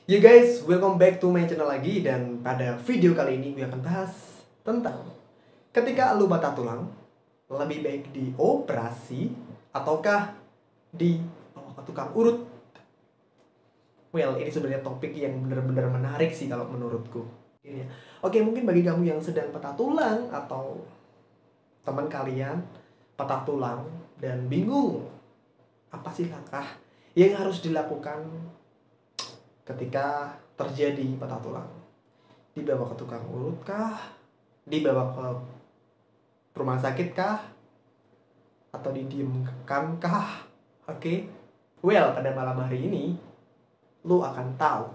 You guys, welcome back to my channel lagi. Dan pada video kali ini gue akan bahas tentang ketika lu patah tulang, lebih baik dioperasi ataukah dibawa ke tukang urut. Well, ini sebenarnya topik yang benar-benar menarik sih kalau menurutku. Ini ya. Oke, mungkin bagi kamu yang sedang patah tulang atau teman kalian patah tulang dan bingung apa sih langkah yang harus dilakukan ketika terjadi patah tulang, dibawa ke tukang urut kah, dibawa ke rumah sakit kah, atau didiamkan kah? Oke, well, pada malam hari ini lu akan tahu.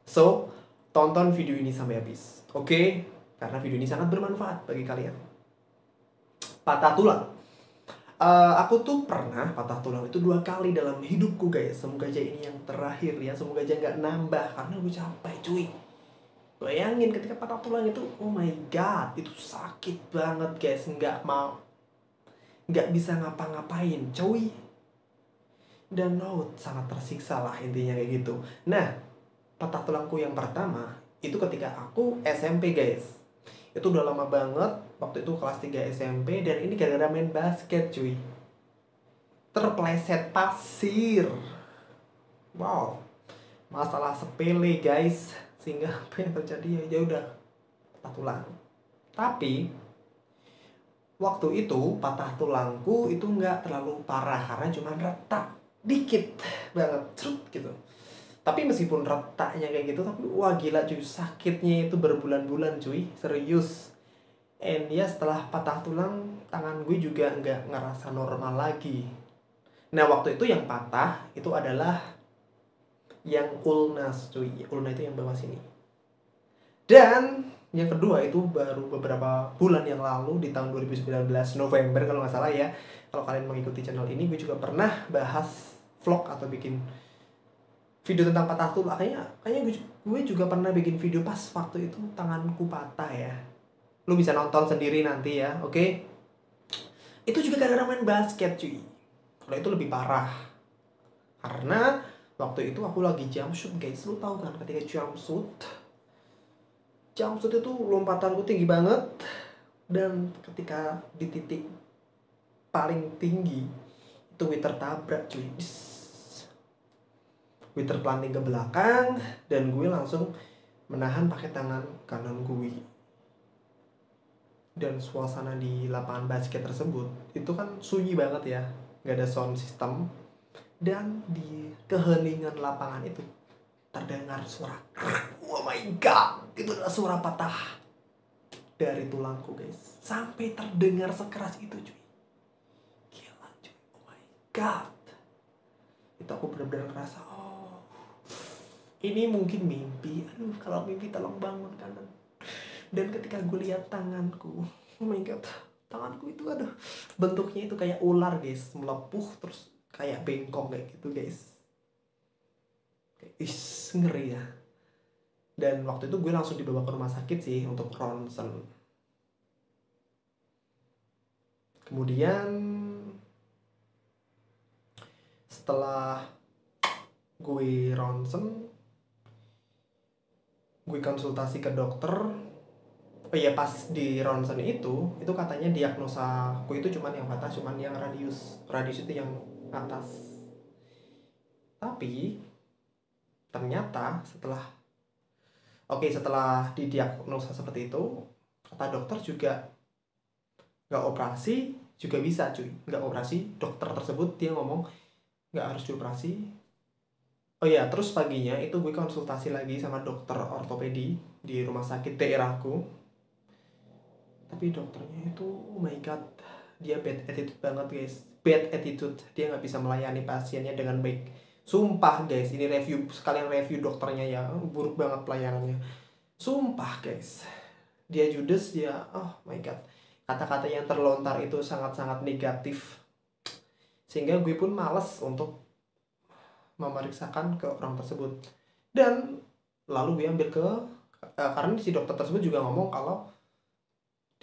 So, tonton video ini sampai habis, oke? Karena video ini sangat bermanfaat bagi kalian. Patah tulang. Aku tuh pernah patah tulang itu 2 kali dalam hidupku guys. Semoga aja ini yang terakhir ya. Semoga aja nggak nambah karena gue capek cuy. Bayangin ketika patah tulang itu, oh my god, itu sakit banget guys. Nggak bisa ngapa-ngapain cuy. Dan sangat tersiksa lah intinya kayak gitu. Nah, patah tulangku yang pertama itu ketika aku SMP guys. Itu udah lama banget, waktu itu kelas 3 SMP. Dan ini gara-gara main basket cuy, terpleset pasir. Wow, masalah sepele guys, sehingga apa yang terjadi ya udah patah tulang. Tapi waktu itu patah tulangku itu nggak terlalu parah karena cuma retak dikit banget, cerut gitu. Tapi meskipun retaknya kayak gitu, tapi wah gila cuy, sakitnya itu berbulan-bulan cuy, serius. And ya setelah patah tulang, tangan gue juga nggak ngerasa normal lagi. Nah waktu itu yang patah itu adalah yang ulnas cuy. Ulna itu yang bawah sini. Dan yang kedua itu baru beberapa bulan yang lalu di tahun 2019 November kalau nggak salah ya. Kalau kalian mengikuti channel ini, gue juga pernah bahas vlog atau bikin video tentang patah tulang. Kayaknya gue juga pernah bikin video pas waktu itu tanganku patah ya. Lu bisa nonton sendiri nanti ya, oke? Itu juga gara-gara main basket cuy. Kalau itu lebih parah. Karena waktu itu aku lagi jump shoot guys. Lu tahu kan ketika jump shoot itu lompatanku tinggi banget. Dan ketika di titik paling tinggi itu gue tertabrak cuy. Gue terpelanting ke belakang dan gue langsung menahan pakai tangan kanan gue. Dan suasana di lapangan basket tersebut itu kan sunyi banget ya, nggak ada sound system. Dan di keheningan lapangan itu terdengar suara, oh my god, itu adalah suara patah dari tulangku guys, sampai terdengar sekeras itu cuy. Gila cuy, oh my god. Itu aku benar-benar ngerasa, oh ini mungkin mimpi. Aduh, kalau mimpi tolong bangun kanan. Dan ketika gue lihat tanganku, oh my god, tanganku itu aduh, bentuknya itu kayak ular guys, melepuh terus kayak bengkong kayak gitu guys. Kayak ngeri ya. Dan waktu itu gue langsung dibawa ke rumah sakit sih untuk ronsen. Kemudian setelah gue ronsen, gue konsultasi ke dokter. Oh iya, pas di ronsen itu katanya diagnosa aku itu cuman yang patah, cuman yang radius itu yang atas. Tapi ternyata setelah didiagnosa seperti itu, kata dokter juga nggak operasi juga bisa cuy, nggak operasi. Dokter tersebut dia ngomong nggak harus dioperasi. Oh ya, terus paginya itu gue konsultasi lagi sama dokter ortopedi di rumah sakit daerahku. Tapi dokternya itu, oh my god, dia bad attitude banget guys. Bad attitude, dia nggak bisa melayani pasiennya dengan baik. Sumpah guys, ini sekalian review dokternya ya, buruk banget pelayanannya. Sumpah guys, dia judes, dia, oh my god, kata-kata yang terlontar itu sangat-sangat negatif. Sehingga gue pun males untuk memeriksakan ke orang tersebut. Dan lalu gue ambil karena si dokter tersebut juga ngomong kalau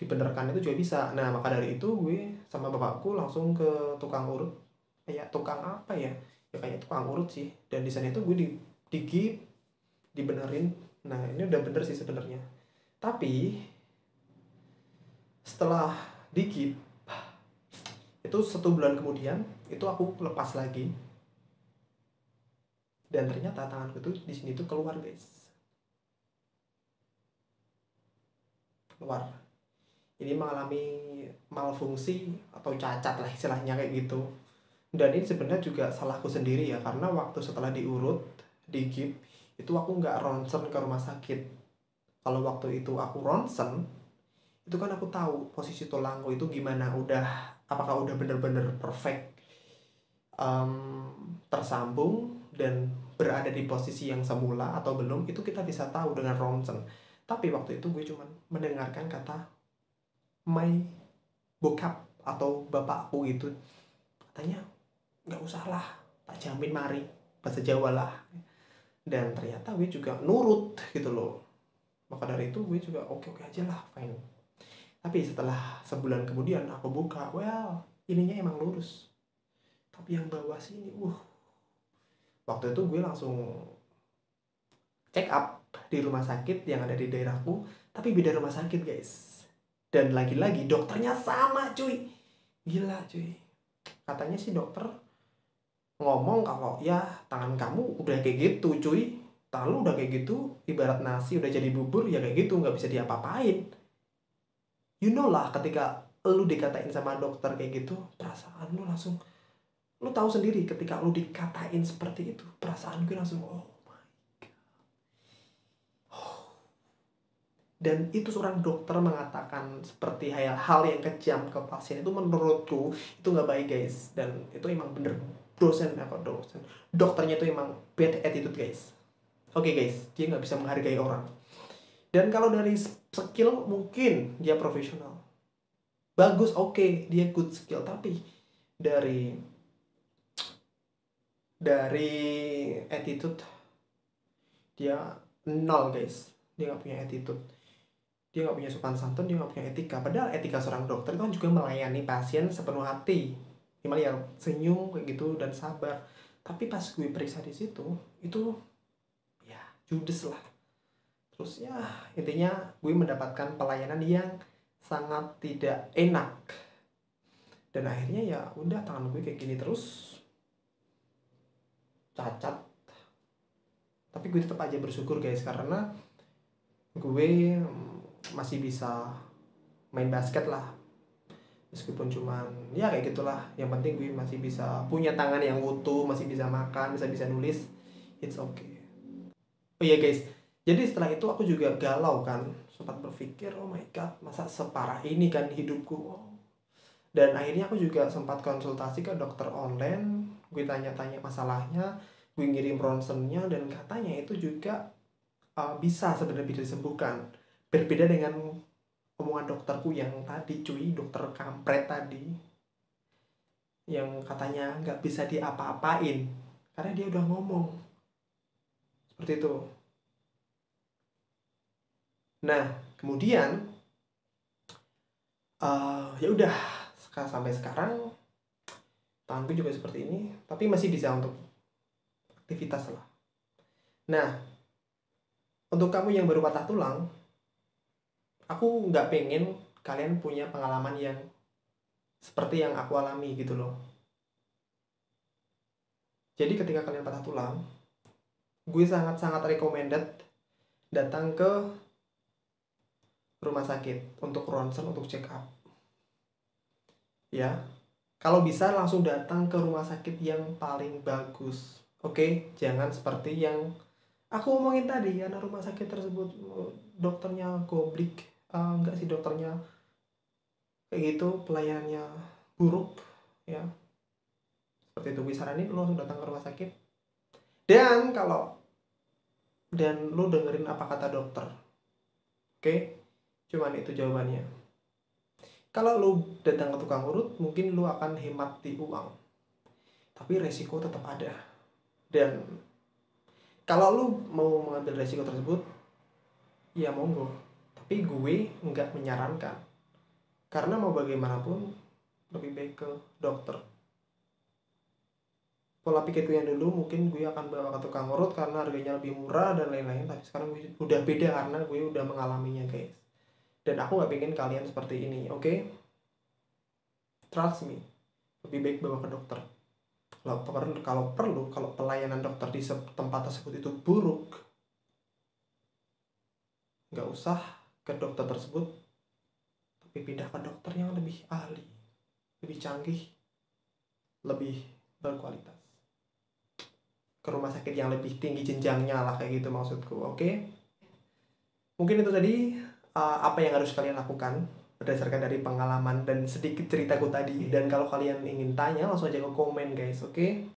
dibenarkan itu juga bisa. Nah maka dari itu gue sama bapakku langsung ke tukang urut. Kayak tukang apa ya, ya kayak tukang urut sih. Dan di sana itu gue digigit dibenerin. Nah ini udah bener sih sebenarnya, tapi setelah dikit itu 1 bulan kemudian itu aku lepas lagi, dan ternyata tanganku tuh di sini tuh keluar guys, keluar. Ini mengalami malfungsi atau cacat lah istilahnya kayak gitu. Dan ini sebenarnya juga salahku sendiri ya, karena waktu setelah diurut, digip, itu aku nggak ronsen ke rumah sakit. Kalau waktu itu aku ronsen, itu kan aku tahu posisi tulangku itu gimana, apakah udah bener-bener perfect, tersambung dan berada di posisi yang semula atau belum, itu kita bisa tahu dengan ronsen. Tapi waktu itu gue cuman mendengarkan kata my bokap atau bapakku itu, katanya nggak usah lah, tak jamin mari, bahasa Jawa lah. Dan ternyata gue juga nurut gitu loh. Maka dari itu gue juga oke-oke aja lah, fine. Tapi setelah sebulan kemudian aku buka, well ininya emang lurus, tapi yang bawah sini waktu itu gue langsung check up di rumah sakit yang ada di daerahku, tapi beda rumah sakit guys. Dan lagi-lagi dokternya sama cuy, gila cuy. Katanya sih dokter ngomong kalau ya tangan kamu udah kayak gitu cuy, tangan lu udah kayak gitu, ibarat nasi udah jadi bubur ya kayak gitu, nggak bisa diapa-apain. You know lah, ketika lu dikatain sama dokter kayak gitu, perasaan lu langsung, lu tahu sendiri ketika lu dikatain seperti itu, perasaan gue langsung oh my god. Dan itu seorang dokter mengatakan seperti hal yang kejam ke pasien, itu menurutku itu nggak baik guys. Dan itu emang bener dosen dokternya itu emang bad attitude guys. Oke guys, dia nggak bisa menghargai orang. Dan kalau dari skill mungkin dia profesional, bagus, oke, dia good skill. Tapi dari attitude dia nol guys. Dia nggak punya attitude, dia nggak punya sopan santun, dia nggak punya etika. Padahal etika seorang dokter itu kan juga melayani pasien sepenuh hati, gimana ya, senyum kayak gitu dan sabar. Tapi pas gue periksa di situ, itu ya judes lah. Terus ya intinya gue mendapatkan pelayanan yang sangat tidak enak. Dan akhirnya ya udah, tangan gue kayak gini terus, cacat. Tapi gue tetap aja bersyukur guys, karena gue masih bisa main basket lah, meskipun cuman ya kayak gitulah. Yang penting gue masih bisa punya tangan yang utuh, masih bisa makan, bisa nulis, it's okay. Oh iya guys, jadi setelah itu aku juga galau kan, sempat berpikir oh my god, masa separah ini kan hidupku. Dan akhirnya aku juga sempat konsultasi ke dokter online, gue tanya-tanya masalahnya, gue ngirim ronsennya, dan katanya itu juga bisa sebenarnya bisa disembuhkan. Berbeda dengan omongan dokterku yang tadi cuy, dokter kampret tadi, yang katanya nggak bisa diapa-apain, karena dia udah ngomong seperti itu. Nah kemudian ya udah, sampai sekarang tanganku juga seperti ini, tapi masih bisa untuk aktivitas lah. Nah untuk kamu yang baru patah tulang, aku nggak pengen kalian punya pengalaman yang seperti yang aku alami gitu loh. Jadi ketika kalian patah tulang, gue sangat-sangat recommended datang ke rumah sakit untuk ronsen, untuk check up. Ya, kalau bisa langsung datang ke rumah sakit yang paling bagus. Oke, jangan seperti yang aku omongin tadi, karena rumah sakit tersebut dokternya goblik, enggak sih, dokternya kayak gitu, pelayanannya buruk ya. Seperti itu, gue saranin lo langsung datang ke rumah sakit. Dan lu dengerin apa kata dokter. Oke, cuman itu jawabannya. Kalau lu datang ke tukang urut, mungkin lu akan hemat di uang, tapi resiko tetap ada. Dan kalau lu mau mengambil resiko tersebut, ya monggo. Tapi gue nggak menyarankan, karena mau bagaimanapun lebih baik ke dokter. pola pikirku yang dulu mungkin gue akan bawa ke tukang urut karena harganya lebih murah dan lain-lain, tapi sekarang gue udah beda karena gue udah mengalaminya guys, dan aku nggak pengen kalian seperti ini, oke? Trust me, lebih baik bawa ke dokter. Kalau pelayanan dokter di tempat tersebut itu buruk, nggak usah ke dokter tersebut, tapi pindah ke dokter yang lebih ahli, lebih canggih, lebih berkualitas, ke rumah sakit yang lebih tinggi jenjangnya lah, kayak gitu maksudku, oke? Mungkin itu tadi apa yang harus kalian lakukan berdasarkan dari pengalaman dan sedikit ceritaku tadi. Dan kalau kalian ingin tanya langsung aja ke komen guys, oke?